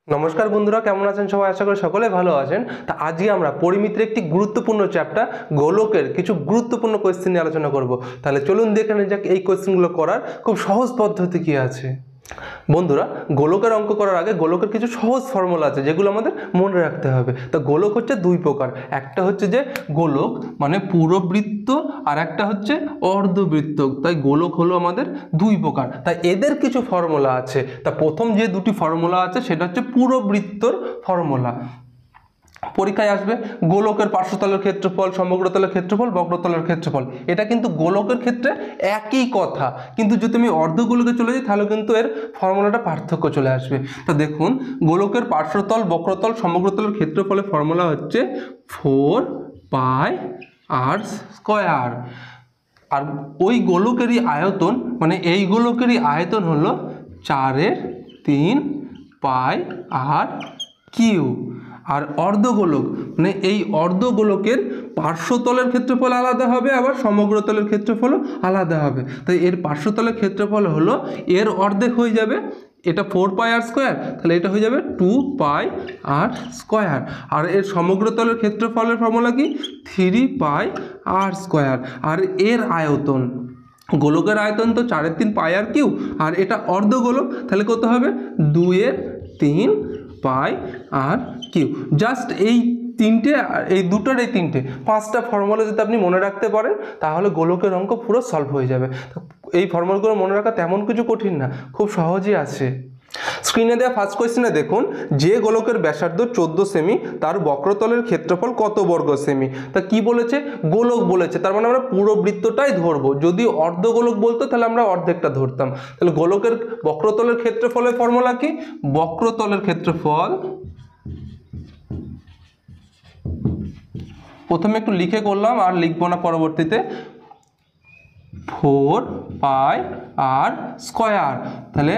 নমস্কার বন্ধুরা, কেমন আছেন সবাই? আশা করি সকলে ভালো আছেন। তা আজকে আমরা পরিমিতির একটি গুরুত্বপূর্ণ চ্যাপ্টার গোলকের কিছু গুরুত্বপূর্ণ কোয়েশ্চেন নিয়ে আলোচনা করব। তাহলে চলুন দেখে নেওয়া যাক এই কোয়েশ্চেনগুলো করার খুব সহজ পদ্ধতি কি আছে। বন্ধুরা, গোলকের অঙ্ক করার আগে গোলকের কিছু সহজ ফর্মুলা আছে যেগুলো আমাদের মনে রাখতে হবে। তো গোলক হচ্ছে দুই প্রকার, একটা হচ্ছে যে গোলক মানে পুরবৃত্ত, আর একটা হচ্ছে অর্ধবৃত্ত। তাই গোলক হলো আমাদের দুই প্রকার, তাই এদের কিছু ফর্মুলা আছে। তা প্রথম যে দুটি ফর্মুলা আছে সেটা হচ্ছে পুরবৃত্তর ফর্মুলা। পরীক্ষায় আসবে গোলকের পার্শ্বতলের ক্ষেত্রফল, সমগ্রতলের ক্ষেত্রফল, বক্রতলের ক্ষেত্রফল। এটা কিন্তু গোলকের ক্ষেত্রে একই কথা, কিন্তু যদি আমি অর্ধগোলকে চলে যাই তাহলে কিন্তু এর ফর্মুলাটা পার্থক্য চলে আসবে। তো দেখুন, গোলকের পার্শ্বতল, বক্রতল, সমগ্রতলের ক্ষেত্রফলের ফর্মুলা হচ্ছে 4πr²। আর ওই গোলকেরই আয়তন, মানে এই গোলকেরই আয়তন হলো 4/3πr²। আর অর্ধগোলক মানে এই অর্ধগোলকের পার্শ্বতলের ক্ষেত্রফল আলাদা হবে, আবার সমগ্রতলের ক্ষেত্রফলও আলাদা হবে। তাই এর পার্শ্বতলের ক্ষেত্রফল হলো এর অর্ধেক হয়ে যাবে, এটা 4πr², তাহলে এটা হয়ে যাবে 2πr²। আর এর সমগ্রতলের ক্ষেত্রফলের ফর্মুলা কি? 3πr²। আর এর আয়তন, গোলকের আয়তন তো 4/3πr³, আর এটা অর্ধগোলক, তাহলে কত হবে? 2/3πr³। জাস্ট এই তিনটে, এই দুটোর এই তিনটে, পাঁচটা ফর্মুলা যদি আপনি মনে রাখতে পারেন তাহলে গোলকের অঙ্ক পুরো সলভ হয়ে যাবে। এই ফর্মুলাগুলো মনে রাখা তেমন কিছু কঠিন না, খুব সহজই আছে। স্ক্রিনে দেওয়া ফার্স্ট কোয়েশ্চেনে দেখুন, যে গোলকের ব্যাসার্ধ 14 সেমি তার বক্রতলের ক্ষেত্রফল কত বর্গ সেমি? তা কি বলেছে? গোলক বলেছে, তার মানে আমরা পুরো বৃত্তটাই ধরবো। যদি অর্ধগোলক বলতো তাহলে আমরা অর্ধেকটা ধরতাম। তাহলে গোলকের বক্রতলের ক্ষেত্রফলের ফর্মুলা কি? বক্রতলের ক্ষেত্রফল প্রথমে একটু লিখে করলাম, আর লিখবো না পরবর্তীতে। 4πr², তাহলে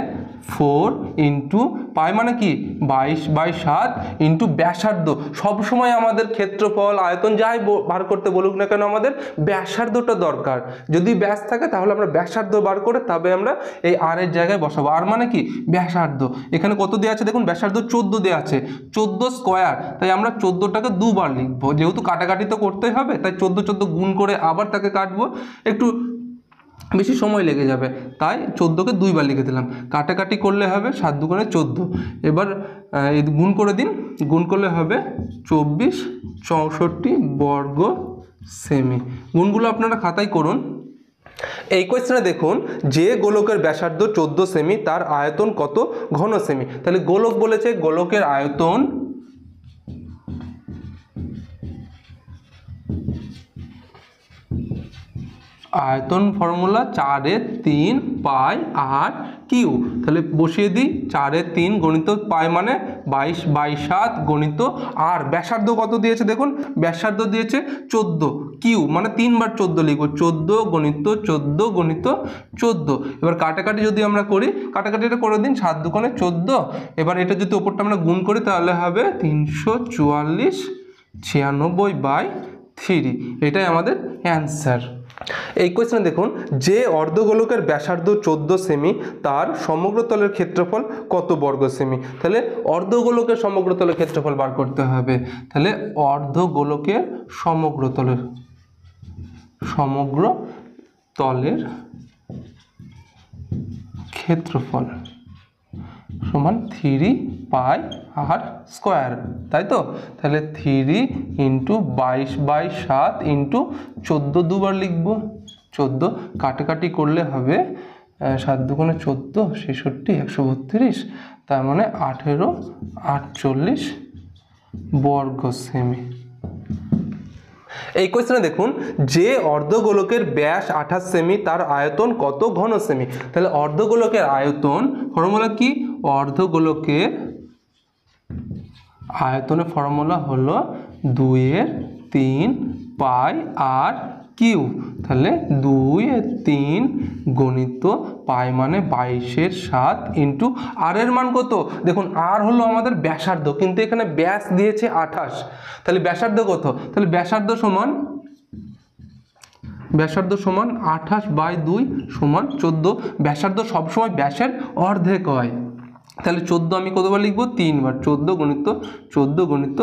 4 ইন্টু পাই মানে কি 22/7 ইন্টু ব্যাসার্ধ। সবসময় আমাদের ক্ষেত্রফল, আয়তন যাই বার করতে বলুক না কেন, আমাদের ব্যাসার্ধটা দরকার। যদি ব্যাস থাকে তাহলে আমরা ব্যাসার্ধ বার করে তবে আমরা এই আর এর জায়গায় বসাবো। আর মানে কি ব্যাসার্ধ। এখানে কত দেওয়া আছে দেখুন, ব্যাসার্ধ 14 দেওয়া আছে, 14²। তাই আমরা 14টাকে দুবার লিখবো, যেহেতু কাটাকাটি তো করতেই হবে, তাই 14 গুণ করে আবার তাকে কাটবো, একটু বেশি সময় লেগে যাবে, তাই 14কে দুইবার লিখে দিলাম। কাটাকাটি করলে হবে 7 দুগুণে 14। এবার গুণ করে দিন, গুণ করলে হবে 24/64 বর্গ সেমি। গুণগুলো আপনারা খাতায় করুন। এই কোয়েশ্চেনে দেখুন, যে গোলকের ব্যাসার্ধ 14 সেমি তার আয়তন কত ঘন সেমি? তাহলে গোলক বলেছে, গোলকের আয়তন ফর্মুলা 4/3πr³। তাহলে বসিয়ে দিই, 4/3 গণিত পাই মানে 22/7 গণিত আর। ব্যাসার্ধ কত দিয়েছে দেখুন, ব্যাসার্ধ দিয়েছে 14, কিউ মানে 3বার 14 লিখবো, 14 গণিত 14 গণিত 14। এবার কাটাকাটি যদি আমরা করি, কাটাকাটিটা করে দিন, 7 দুগুণে 14। এবার এটা যদি ওপরটা আমরা গুণ করি তাহলে হবে 344/96/3। এটাই আমাদের অ্যান্সার। এই কোয়েশ্চেনে দেখুন, যে অর্ধগোলকের ব্যাসার্ধ 14 সেমি তার সমগ্রতলের ক্ষেত্রফল কত বর্গ সেমি? তাহলে অর্ধগোলকের সমগ্রতলের ক্ষেত্রফল বার করতে হবে। তাহলে অর্ধগোলকের সমগ্রতলের ক্ষেত্রফল সমান 3πr², তাই তো? তাহলে 3 ইন্টু 22/7 ইন্টু 14 দুবার লিখবো, 14। কাটাকাটি করলে হবে 7 দুগুণে 14, 66, 132, তার মানে 1848 বর্গ সেমি। এই কোয়েশ্চেনে দেখুন, যে অর্ধগোলকের ব্যাস 28 সেমি তার আয়তন কত ঘন সেমি? তাহলে অর্ধগোলকের আয়তন ফর্মুলা কি? অর্ধগোলকের আয়তনের ফর্মুলা হলো 2/3πr³। তাহলে 2/3 গণিত পাই মানে 22/7 ইন্টু আর এর মান কত দেখুন, আর হলো আমাদের ব্যাসার্ধ, কিন্তু এখানে ব্যাস দিয়েছে 28, তাহলে ব্যাসার্ধ কত? তাহলে ব্যাসার্ধ সমান 28/2 = 14। ব্যাসার্ধ সবসময় ব্যাসের অর্ধেক হয়, তাহলে 14 আমি কতবার লিখবো? 3 বার। 14 গুণিত 14 গুণিত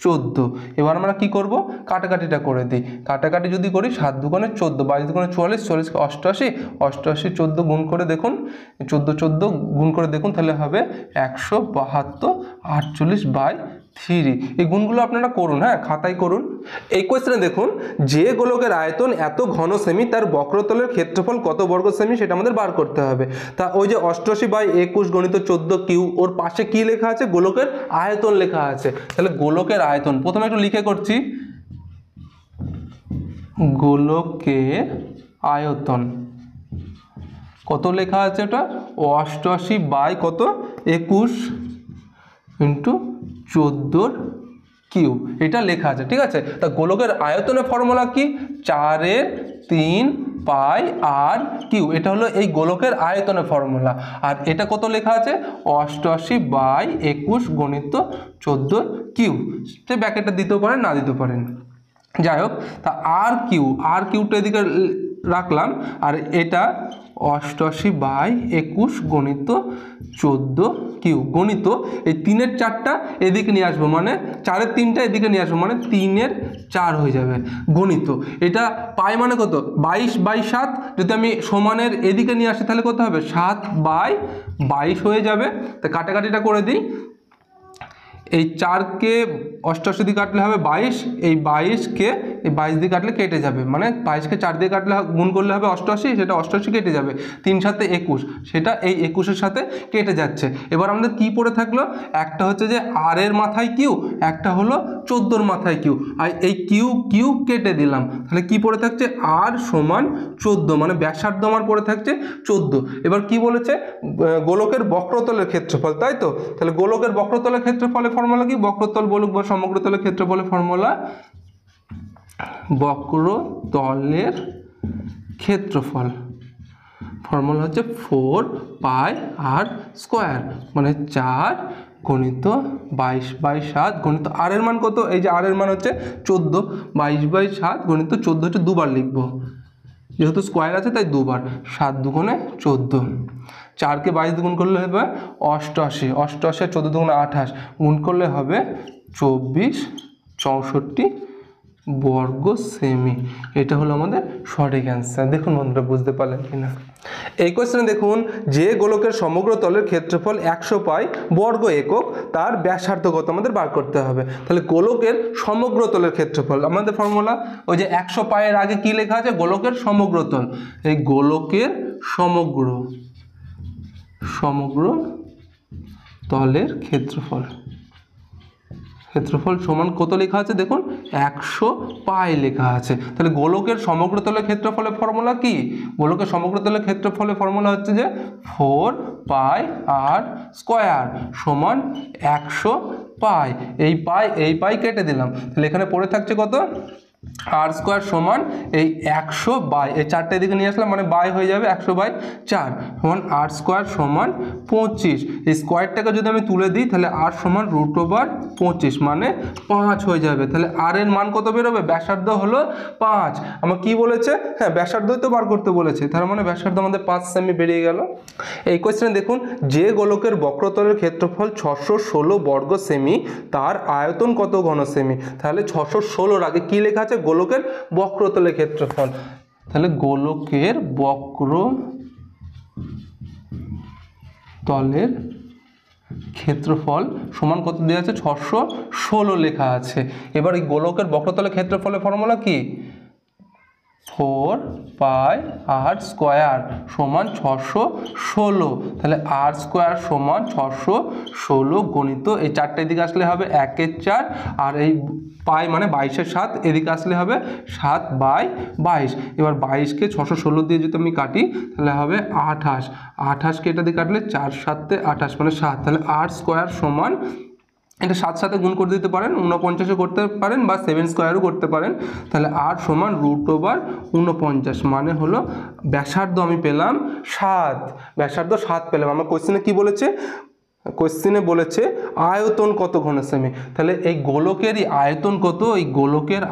14। এবার আমরা কি করব? কাটাকাটিটা করে দিই। কাটাকাটি যদি করি 7 দুগুণে 14, 22 দুগুণে 44, 44 কে 88, 88 14 গুণ করে দেখুন, 14 14 গুণ করে দেখুন, তাহলে হবে 172 48/3। এই গুণগুলো আপনারা করুন, হ্যাঁ, খাতায় করুন। এই কোয়েশ্চেনে দেখুন, যে গোলকের আয়তন এত ঘন সেমি তার বক্রতলের ক্ষেত্রফল কত বর্গ সেমি সেটা আমাদের বার করতে হবে। তা ওই যে 88/21 গণিত 14 কিউ, ওর পাশে কি লেখা আছে? গোলকের আয়তন লেখা আছে। তাহলে গোলকের আয়তন প্রথমে একটু লিখে করছি, গোলকের আয়তন কত লেখা আছে? ওটা 88 কত 21 ইন্টু 14 কিউ, এটা লেখা আছে, ঠিক আছে। তা গোলকের আয়তনের ফর্মুলা কি? 4/3 পাই আর কিউ, এটা হলো এই গোলকের আয়তনের ফর্মুলা। আর এটা কত লেখা আছে? 88/21 গণিত 14 কিউ। সে ব্যাকেটটা দিতেও পারেন, না দিতেও পারেন, যাই হোক। তা আর কিউটা এদিকে রাখলাম, আর এটা 88/21 গণিত 14 কিউ গণিত এই 3-এর 4টা এদিকে নিয়ে আসবো, মানে 4-এর 3টা এদিকে নিয়ে আসবো, মানে 3-এর 4 হয়ে যাবে গণিত। এটা পাই মানে কত? 22/7। যদি আমি সমানের এদিকে নিয়ে আসি তাহলে কত হবে? 7/22 হয়ে যাবে। তা কাটাকাটিটা করে দিই। এই 4কে 88 দিয়ে কাটলে হবে 22, এই 22কে এই 22 দিয়ে কাটলে কেটে যাবে, মানে 22কে 4 দিয়ে কাটলে গুণ করলে হবে 88, সেটা 88 কেটে যাবে। 3 7 21, সেটা এই 21-এর সাথে কেটে যাচ্ছে। এবার আমাদের কি পড়ে থাকলো? একটা হচ্ছে যে আর এর মাথায় কিউ, একটা হলো 14-র মাথায় কিউ, আর এই কিউ কেটে দিলাম। তাহলে কি পড়ে থাকছে? আর সমান 14, মানে ব্যাসার্ধ আমার পড়ে থাকছে 14। এবার কি বলেছে? গোলকের বক্রতলের ক্ষেত্রফল, তাই তো? তাহলে গোলকের বক্রতলের ক্ষেত্রফলের ফর্মুলা কি? বক্রতল বলুক বা সমগ্রতলের ক্ষেত্রফলের ফর্মুলা, বক্রতলের ক্ষেত্রফল ফর্মুলা হচ্ছে 4πr², মানে 4 গণিত 22/7 গণিত আর এর মান কত? এই যে আর এর মান হচ্ছে 14, 22/7 গণিত 14 হচ্ছে দুবার লিখবো, যেহেতু স্কোয়ার আছে তাই দুবার। 7 দুগুণে 14, 4কে 22 গুণ করলে হবে 88, 88 আর 14 দুগুণে 28, গুণ করলে হবে 24 64 বর্গ সেমি। এটা হলো আমাদের সঠিক অ্যান্সার। দেখুন বন্ধুরা, বুঝতে পারলেন কিনা? এই কোয়েশ্চেনে দেখুন, যে গোলকের সমগ্র তলের ক্ষেত্রফল 100 পাই বর্গ একক, তার ব্যাসার্ধ কত আমাদের বার করতে হবে। তাহলে গোলকের সমগ্র তলের ক্ষেত্রফল আমাদের ফর্মুলা, ওই যে 100 পায়ের আগে কি লেখা আছে? গোলকের সমগ্র তল। এই গোলকের সমগ্র তলের ক্ষেত্রফল সমান কত লেখা আছে? দেখুন 100 পাই লেখা আছে। তাহলে গোলকের সমগ্র তলের ক্ষেত্রফলের ফর্মুলা কি? গোলকের সমগ্র তলের ক্ষেত্রফলের ফর্মুলা হচ্ছে যে 4πr² সমান 100 পাই। এই পাই কেটে দিলাম, তাহলে এখানে পড়ে থাকছে কত? r² সমান এই 100 বাই, এই 4টা এদিকে নিয়ে আসলাম, মানে বাই হয়ে যাবে 100/4 সমান r² সমান 25। এই স্কোয়ারটাকে যদি আমি তুলে দিই তাহলে r সমান √25, মানে 5 হয়ে যাবে। তাহলে r এর মান কত বেরোবে? ব্যাসার্ধ হলো 5। আমার কি বলেছে? হ্যাঁ, ব্যাসার্ধই তো বার করতে বলেছে, তার মানে ব্যাসার্ধ আমাদের 5 সেমি বেরিয়ে গেল। এই কোয়েশ্চেনে দেখুন, যে গোলকের বক্রতলের ক্ষেত্রফল 616 বর্গ সেমি, তার আয়তন কত ঘন সেমি? তাহলে 616-র আগে কি লেখা আছে? গোলকের বক্রতলের ক্ষেত্রফল। তাহলে গোলকের বক্রতলের ক্ষেত্রফল সমান কত দেওয়া আছে? 616 লেখা আছে। এবার এই গোলকের বক্রতলের ক্ষেত্রফলের ফর্মুলা কি? 4πr² সমান 616। তাহলে r² সমান 616 গণিত এই 4টা এদিকে আসলে হবে 1-এর 4, আর এই পাই মানে 22-এর 7 এদিকে আসলে হবে 7/22। এবার 22কে 616 দিয়ে যদি আমি কাটি তাহলে হবে 28, 28কে এটা দিয়ে কাটলে 4 7 28 মানে 7। তাহলে r² সমান, এটা 7 সাথে গুণ করে দিতে পারেন, 49 করতে পারেন, বা 7² করতে পারেন। তাহলে r সমান √49, মানে হলো ব্যাসার্ধ আমি পেলাম 7, ব্যাসার্ধ 7 পেলাম। আমার কোশ্চেনে কি বলেছে? কোশ্চেনে বলেছে আয়তন কত ঘন সেমি। তাহলে এই গোলকেরই আয়তন কত? এই গোলকের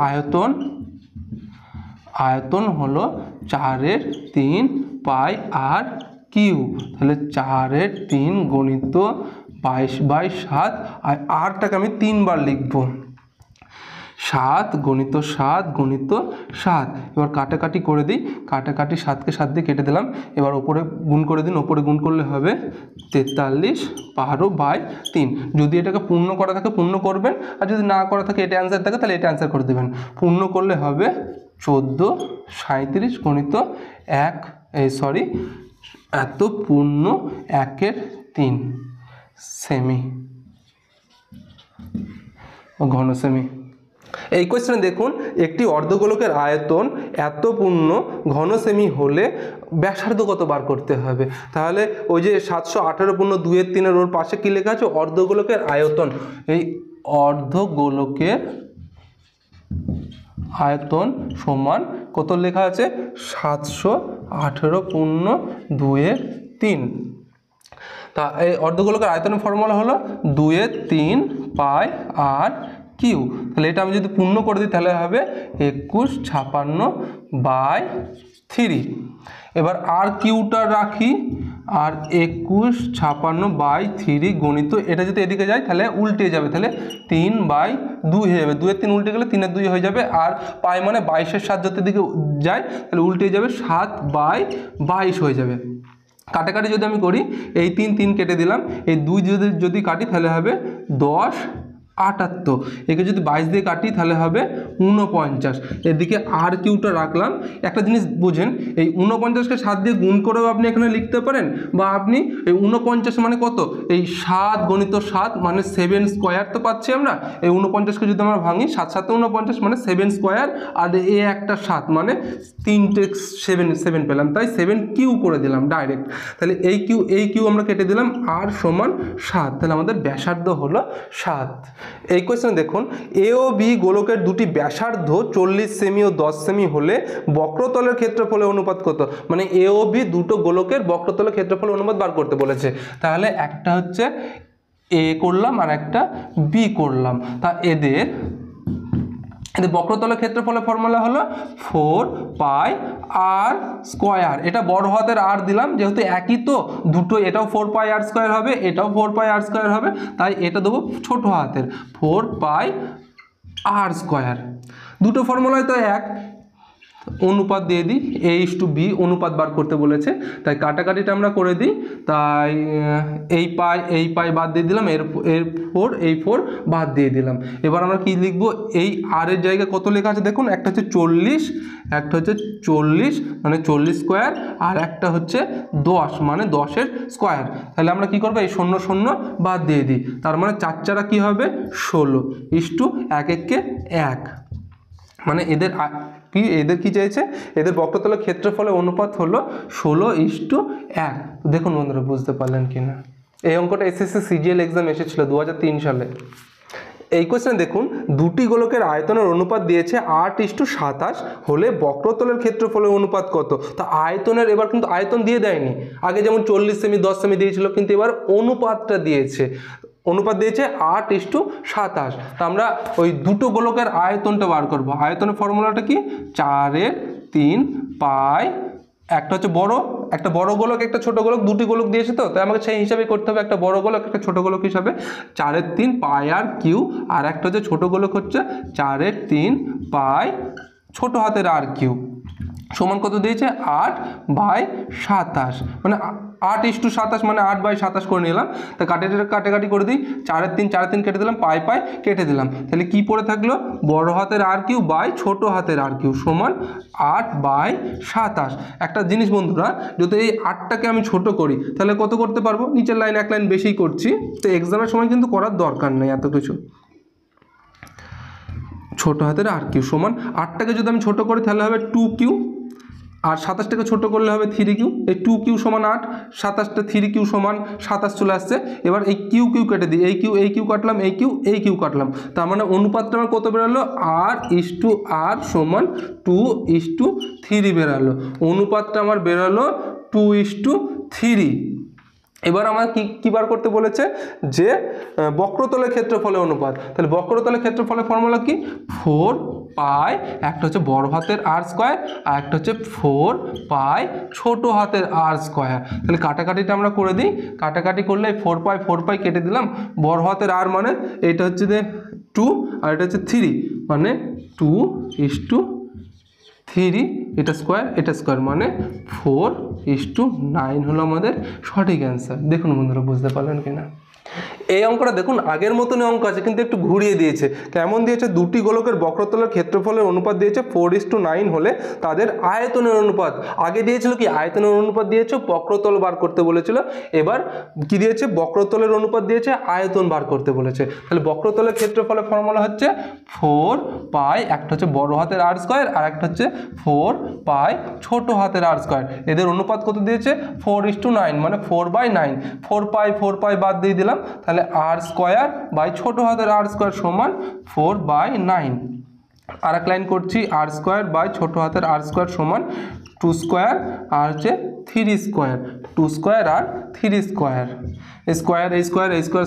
আয়তন হলো 4/3 পাই আর কিউ, তাহলে 4/3 গণিত 22/7, আর আরটাকে আমি 3 বার লিখব, 7 গণিত 7 গণিত 7। এবার কাটাকাটি করে দিই, কাটাকাটি 7কে 7 দিয়ে কেটে দিলাম। এবার ওপরে গুণ করে দিন, ওপরে গুণ করলে হবে 43/12/3। যদি এটাকে পূর্ণ করা থাকে পূর্ণ করবেন, আর যদি না করা থাকে এটা অ্যান্সার থাকে তাহলে এটা অ্যান্সার করে দেবেন। পূর্ণ করলে হবে 14/37 গণিত 1 এত পূর্ণ 1/3 সেমি ঘন সেমি। এই কোয়েশ্চেনে দেখুন, একটি অর্ধগোলকের আয়তন এত পূর্ণ ঘন সেমি হলে ব্যাসার্ধ কত বার করতে হবে। তাহলে ওই যে 718 পূর্ণ 2/3 ওর পাশে কি লেখা আছে, অর্ধগোলকের আয়তন। এই অর্ধগোলকের আয়তন সমান কত লেখা আছে, 718 পূর্ণ 2/3। তা এই অর্ধগোলকের আয়তনের ফর্মুলা হলো 2/3 পাই আর কিউ। তাহলে এটা আমি যদি পূর্ণ করে দিই তাহলে হবে 2156/3। এবার আর কিউটা রাখি, আর 2156/3 গণিত এটা যদি এদিকে যায় তাহলে উল্টে যাবে, তাহলে 3/2 হয়ে যাবে। 2/3 উল্টে গেলে 3/2 হয়ে যাবে। আর পাই মানে 22/7 যদি দিকে যায় তাহলে উল্টে যাবে, 7/22 হয়ে যাবে। কাটাকাটি যদি আমি করি, এই 3 কেটে দিলাম, এই 2 যদি কাটি তাহলে হবে 10/78। একে যদি 22 দিয়ে কাটি তাহলে হবে 49। এদিকে আর কিউটা রাখলাম। একটা জিনিস বুঝেন, এই 49কে 7 দিয়ে গুণ করেও আপনি এখানে লিখতে পারেন, বা আপনি এই 49 মানে কত, এই 7 গণিত 7 মানে 7 স্কোয়ার তো পাচ্ছি আমরা। এই 49কে যদি আমরা ভাঙি, 7 7 49 মানে 7 স্কোয়ার, আর এ একটা 7 মানে 3টে 7 পেলাম, তাই 7 কিউ করে দিলাম ডাইরেক্ট। তাহলে এই কিউ আমরা কেটে দিলাম, আর সমান 7। তাহলে আমাদের ব্যাসার্ধ হলো 7। এই কোয়েশ্চেনে দেখুন, এ ও বি গোলকের দুটি ব্যাসার্ধ 40 সেমি ও 10 সেমি হলে বক্রতলের ক্ষেত্রফলের অনুপাত কত। মানে এ ও বি দুটো গোলকের বক্রতলের ক্ষেত্রফলের অনুপাত বার করতে বলেছে। তাহলে একটা হচ্ছে এ করলাম আর একটা বি করলাম। তা এদের বক্রতলের ক্ষেত্রফলের ফর্মুলা হলো 4 পাই আর স্কোয়ার। এটা বড় হাতের আর দিলাম, যেহেতু একই তো দুটো, এটাও 4 পাই আর স্কোয়ার হবে, এটাও 4 পাই আর স্কোয়ার হবে, তাই এটা দেবো ছোট হাতের 4 পাই আর স্কোয়ার। দুটো ফর্মুলায় তো এক, অনুপাত দিয়ে দিই, A/B অনুপাত বার করতে বলেছে, তাই কাটাকাটিটা আমরা করে দিই। তাই এই পাই বাদ দিয়ে দিলাম, এর 4 বাদ দিয়ে দিলাম। এবার আমরা কি লিখবো, এই আর এর জায়গায় কত লেখা আছে দেখুন, একটা হচ্ছে 40, একটা হচ্ছে 40 মানে 40 স্কোয়ার, আর একটা হচ্ছে 10 মানে 10-এর স্কোয়ার। তাহলে আমরা কি করবো, এই 0 0 বাদ দিয়ে দিই। তার মানে 4 4 কি হবে 16 ইস্টু 1 1 1। মানে এদের কি চাইছে, এদের বক্রতলের ক্ষেত্রফলের অনুপাত হলো 16:1। দেখুন বন্ধুরা, বুঝতে পারলেন কিনা। এই অঙ্কটা এসএসসি সিজিএল এক্সাম এসেছিল 2003 সালে। এই কোয়েশ্চেনে দেখুন, দুটি গোলকের আয়তনের অনুপাত দিয়েছে 8:27 হলে বক্রতলের ক্ষেত্রফলের অনুপাত কত। তা আয়তনের, এবার কিন্তু আয়তন দিয়ে দেয়নি, আগে যেমন 40 সেমি 10 সেমি দিয়েছিল, কিন্তু এবার অনুপাতটা দিয়েছে। অনুপাত দিয়েছে 8:27। তা আমরা ওই দুটো গোলকের আয়তনটা বার করব। আয়তনের ফর্মুলাটা কি, 4/3 পাই, একটা হচ্ছে একটা বড় গোলক একটা ছোট গোলক, দুটি গোলক দিয়েছে তো, তাই আমাকে সেই হিসাবে করতে হবে, একটা বড় গোলক একটা ছোট গোলক হিসাবে 4/3 পাই আর কিউ, আর একটা হচ্ছে ছোট গোলক হচ্ছে 4/3 পাই ছোট হাতের আর কিউ, সমান কত দিয়েছে 8/27। মানে 8:27 মানে 8/27 করে নিলাম। তা কাটাকাটি করে দিই, 4/3 কেটে দিলাম, পাই কেটে দিলাম। তাহলে কি পড়ে থাকলো, বড় হাতের আর কিউ বাই ছোট হাতের আর কিউ সমান 8/27। একটা জিনিস বন্ধুরা, যদি এই 8টাকে আমি ছোট করি তাহলে কত করতে পারবো, নিচের লাইন এক লাইন বেশি করছি, তো এক্সামের সময় কিন্তু করার দরকার নেই এত কিছু। ছোট হাতের আর কিউ সমান 8টাকে যদি আমি ছোট করি তাহলে হবে 2Q, আর 27টাকে ছোট করলে হবে 3Q। এই 2Q সমান 8, 27টা 3Q সমান 27 চলে আসছে। এবার এই কিউ কেটে দিই, এই কিউ কাটলাম, এই কিউ কাটলাম। তার মানে অনুপাতটা আমার কত বেরোলো, R/R সমান 2:3 বেরোলো। অনুপাতটা আমার বেরোলো 2:3। এবার আমার কি বার করতে বলেছে, যে বক্রতলের ক্ষেত্রফলের অনুপাত। তাহলে বক্রতলের ক্ষেত্রফলের ফর্মুলা কি, 4 পাই, একটা হচ্ছে বড় হাতের আর স্কোয়ার, আর একটা হচ্ছে 4 পাই ছোট হাতের আর স্কোয়ার। তাহলে কাটাকাটিটা আমরা করে দিই। কাটাকাটি করলে 4 পাই কেটে দিলাম। বড় হাতের আর মানে এটা হচ্ছে যে 2 আর এটা হচ্ছে 3, মানে 2:3, এটা স্কোয়ার মানে 4:9 হলো আমাদের সঠিক অ্যান্সার। দেখুন বন্ধুরা, বুঝতে পারলেন কিনা? এই অঙ্কটা দেখুন আগের মতনই অঙ্ক আছে, কিন্তু একটু ঘুরিয়ে দিয়েছে। কেমন দিয়েছে? দুটি গোলকের বক্রতলের ক্ষেত্রফলের অনুপাত দিয়েছে 4:9 হলে তাদের আয়তনের অনুপাত। আগে দিয়েছিল কি আয়তনের অনুপাত দিয়েছে, বক্রতল বার করতে বলেছিল। এবার কি দিয়েছে? বক্রতলের অনুপাত দিয়েছে, আয়তন বার করতে বলেছে। তাহলে বক্রতলের ক্ষেত্রফলের ফর্মুলা হচ্ছে 4 পাই, একটা হচ্ছে বড় হাতের আর স্কোয়ার আর একটা হচ্ছে 4 পাই ছোট হাতের আর স্কোয়ার। এদের অনুপাত কত দিয়েছে? 4:9, মানে 4/9। 4 পাই বাদ দিয়ে দিলাম, তাহলে আর স্কোয়ার বাই ছোট হাতের আর স্কোয়ার সমান 4/9। আর এক লাইন করছি, আর স্কোয়ার বাই ছোট হাতের আর স্কোয়ার সমান 2 স্কোয়ার আর হচ্ছে 3 স্কোয়ার, 2 স্কোয়ার আর 3 স্কোয়ার।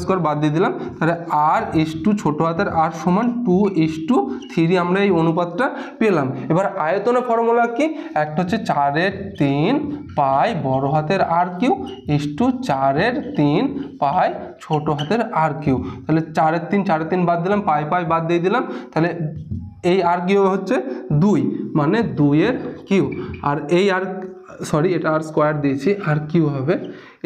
স্কোয়ার বাদ দিয়ে দিলাম, তাহলে r/2 ছোট হাতের আর সমান 2:3 আমরা এই অনুপাতটা পেলাম। এবার আয়তনের ফর্মুলা কি? একটা হচ্ছে 4/3 পাই বড় হাতের আর কিউ ইস্টু 4/3 পাই ছোট হাতের আর কিউ। তাহলে 4/3 বাদ দিলাম, পাই বাদ দিয়ে দিলাম, তাহলে এই আর কিউ হচ্ছে 2, মানে 2 কিউ। আর এই এটা আর স্কোয়ার দিয়েছি, আর কিউ হবে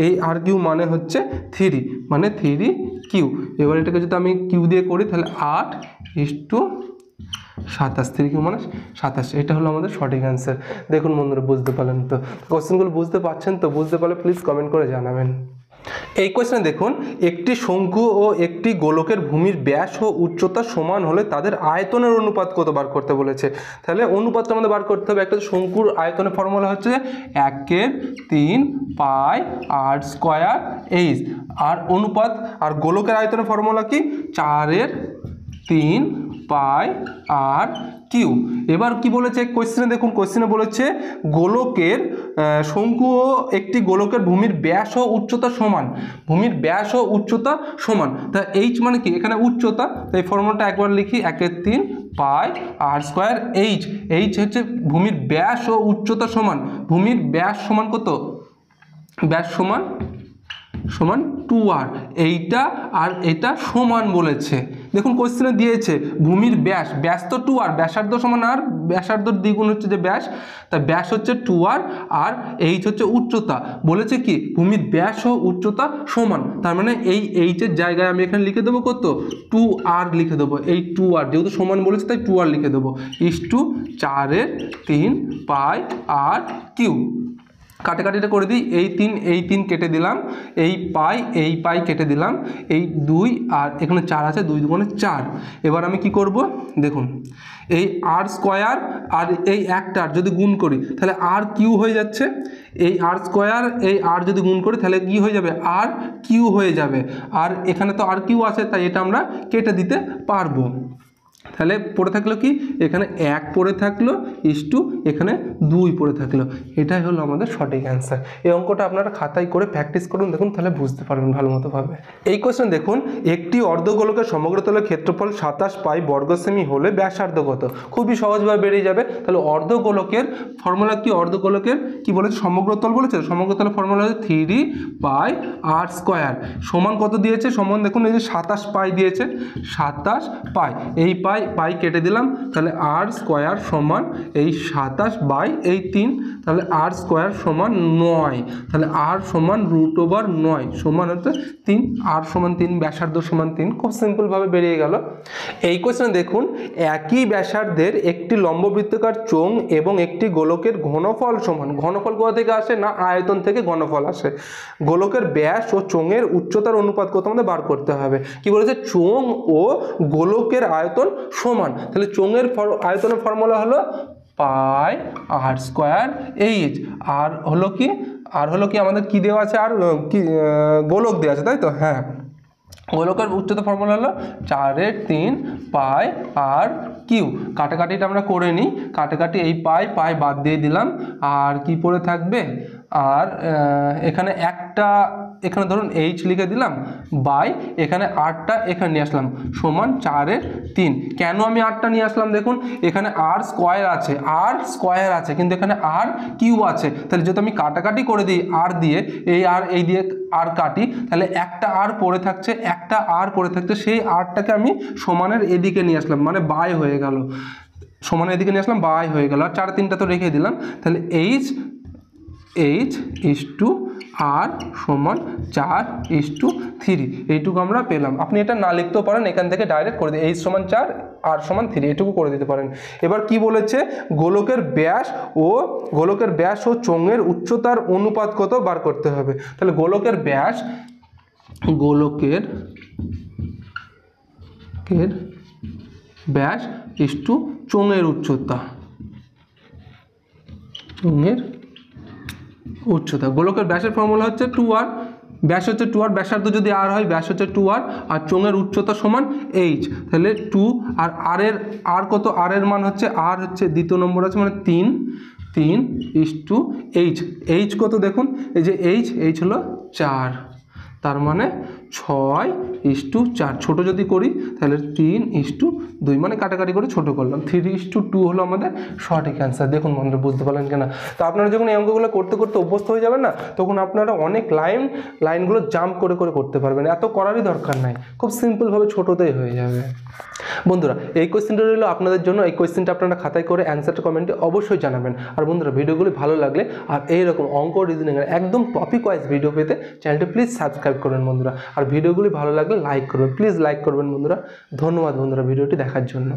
এই আর কিউ মানে হচ্ছে 3, মানে 3 কিউ। এবার এটাকে যদি আমি কিউ দিয়ে করি তাহলে 8:27, 3 কিউ মানে 27। এটা হলো আমাদের সঠিক অ্যান্সার। দেখুন বন্ধুরা, বুঝতে পারলেন তো? কোশ্চেনগুলো বুঝতে পারছেন তো? বুঝতে পারলে প্লিজ কমেন্ট করে জানাবেন। এই কোয়েশ্চেনে দেখুন, একটি শঙ্কু ও একটি গোলকের ভূমির ব্যাস ও উচ্চতা সমান হলে তাদের আয়তনের অনুপাত কত বার করতে বলেছে। তাহলে অনুপাতটা আমাদের বার করতে হবে। একটা শঙ্কুর আয়তনের ফর্মুলা হচ্ছে 1/3 পাই আর স্কোয়ার এইচ, আর অনুপাত আর গোলকের আয়তনের ফর্মুলা কি? 4/3 পাই আর কিউ। এবার কি বলেছে কোশ্চেনে? দেখুন কোশ্চেনে বলেছে গোলকের শঙ্কু ও একটি গোলকের ভূমির ব্যাস ও উচ্চতা সমান। ভূমির ব্যাস ও উচ্চতা সমান, তা এইচ মানে কি? এখানে উচ্চতা, এই ফর্মুলাটা একবার লিখি, 1/3 পাই আর স্কোয়ার এইচ হচ্ছে ভূমির ব্যাস ও উচ্চতা সমান। ভূমির ব্যাস সমান কত? ব্যাস সমান 2r। এইটা আর এটা সমান বলেছে। দেখুন কোশ্চেনে দিয়েছে ভূমির ব্যাস তো 2r, ব্যাসার্ধ সমান আর, ব্যাসার্ধর দ্বিগুণ হচ্ছে যে ব্যাস, তা ব্যাস হচ্ছে 2r আর এইচ হচ্ছে উচ্চতা। বলেছে কি ভূমির ব্যাস ও উচ্চতা সমান, তার মানে এই এইচের জায়গায় আমি এখানে লিখে দেবো কত? 2r লিখে দেবো। এই 2r যেহেতু সমান বলেছে তাই 2r লিখে দেবো, ইস্টু 4/3 পাই আর কিউ। কাটাকাটিটা করে দিই, এই 3 কেটে দিলাম, এই পাই কেটে দিলাম, এই 2 আর এখানে 4 আছে, 2 2 4। এবার আমি কি করব? দেখুন এই আর স্কোয়ার আর এই একটা যদি গুণ করি তাহলে আর কিউ হয়ে যাচ্ছে। এই আর স্কোয়ার এই আর যদি গুণ করি তাহলে কি হয়ে যাবে? আর কিউ হয়ে যাবে। আর এখানে তো আর কিউ আছে, তাই এটা আমরা কেটে দিতে পারবো। তাহলে পড়ে থাকলো কি? এখানে 1 পড়ে থাকলো ইস্টু এখানে 2 পড়ে থাকলো। এটাই হলো আমাদের সঠিক অ্যান্সার। এই অঙ্কটা আপনারা খাতায় করে প্র্যাকটিস করুন, দেখুন তাহলে বুঝতে পারবেন ভালো মতো ভাবে। এই কোশ্চেন দেখুন, একটি অর্ধগোলকের সমগ্রতলের ক্ষেত্রফল 27 পাই বর্গ সেমি হলে ব্যাসার্ধ কত? খুবই সহজভাবে বেরিয়ে যাবে। তাহলে অর্ধগোলকের ফর্মুলা কি? অর্ধগোলকের কি বলেছে? সমগ্রতল বলেছে। সমগ্রতলের ফর্মুলা হচ্ছে 3 পাই আর স্কোয়ার সমান কত দিয়েছে? সমান দেখুন এই যে 27 পাই দিয়েছে, 27 পাই। এই পাই কেটে দিলাম, তাহলে আর স্কোয়ার সমান এই 27 বাই এই 3, তাহলে আর স্কোয়ার সমান 9, তাহলে আর সমান √9 সমান হচ্ছে 3, আর সমান 3, ব্যাসার্ধ সমান 3। খুব সিম্পলভাবে বেরিয়ে গেল। এই কোশ্চেনে দেখুন, একই ব্যাসার্ধের একটি লম্ববৃত্তাকার চোঙ এবং একটি গোলকের ঘনফল সমান। ঘনফল কোথা থেকে আসে? না আয়তন থেকে ঘনফল আসে। গোলকের ব্যাস ও চোঙের উচ্চতার অনুপাত কত আমাদের বার করতে হবে। কি বলেছে? চোঙ ও গোলকের আয়তন সমান। তাহলে চোঙের আয়তনের ফর্মুলা হলো পাই আর স্কোয়ার এইচ। আর হলো কি আমাদের কি দেওয়া আছে? আর কি গোলক দেওয়া আছে, তাই তো? হ্যাঁ, গোলকের উচ্চতা ফর্মুলা হলো 4/3 পাই আর কিউ। কাটাকাটিটা আমরা করে নিই। কাটাকাটি এই পাই বাদ দিয়ে দিলাম, আর কি পড়ে থাকবে? আর এখানে একটা এখানে ধরুন এইচ লিখে দিলাম বাই এখানে আরটা এখানে নিয়ে আসলাম সমান 4-এর 3। কেন আমি আরটা নিয়ে আসলাম দেখুন, এখানে আর স্কোয়ার আছে কিন্তু এখানে আর কিউব আছে, তাহলে যদি আমি কাটাকাটি করে দিই আর দিয়ে এই দিয়ে আর কাটি, তাহলে একটা আর পড়ে থাকছে সেই আরটাকে আমি সমানের এদিকে নিয়ে আসলাম, মানে বাই হয়ে গেল, সমানের এদিকে নিয়ে আসলাম বাই হয়ে গেল। আর 4-3টা তো রেখে দিলাম, তাহলে এইচ ইস টু আর সমান 4:3 এইটুকু আমরা পেলাম। আপনি এটা না লিখতেও পারেন, এখান থেকে ডাইরেক্ট করে দিই এইচ সমান 4 আর সমান 3 এইটুকু করে দিতে পারেন। এবার কি বলেছে, গোলকের ব্যাস ও চোঙের উচ্চতার অনুপাত কত বার করতে হবে। তাহলে গোলকের ব্যাস ইস টু চোঙের উচ্চতা, গোলকের ব্যাসের ফর্মুলা হচ্ছে 2r, ব্যাস হচ্ছে 2r, ব্যাসার্ধ যদি আর হয় ব্যাস হচ্ছে 2r, আর চোঙের উচ্চতা সমান h, তাহলে 2 আর আর কত, আর এর মান হচ্ছে আর হচ্ছে দ্বিতীয় নম্বর আছে মানে 3 ইস টু h কত দেখুন, এই যে h হলো 4, তার মানে 6:4। ছোট যদি করি তাহলে 3:2, মানে কাটাকাটি করে ছোট করলাম, 3:2 হলো আমাদের সঠিক অ্যান্সার। দেখুন বন্ধুরা বুঝতে পারলেন কিনা। তো আপনারা যখন এই অঙ্কগুলো করতে অভ্যস্ত হয়ে যাবেন না, তখন আপনারা অনেক লাইনগুলো জাম্প করে করতে পারবেন, এত করারই দরকার নাই, খুব সিম্পলভাবে ছোটোতেই হয়ে যাবে। বন্ধুরা এই কোয়েশ্চেনটা রইল আপনাদের জন্য, এই কোয়েশ্চেনটা আপনারা খাতায় করে অ্যান্সারটা কমেন্টে অবশ্যই জানাবেন। আর বন্ধুরা ভিডিওগুলি ভালো লাগলে আর এইরকম অঙ্ক রিজনিংয়ের একদম টপিক ওয়াইজ ভিডিও পেতে চ্যানেলটি প্লিজ সাবস্ক্রাইব করবেন বন্ধুরা। আর ভিডিওগুলি ভালো লাগলে লাইক করবেন, প্লিজ লাইক করবেন বন্ধুরা। ধন্যবাদ বন্ধুরা ভিডিওটি দেখার জন্য।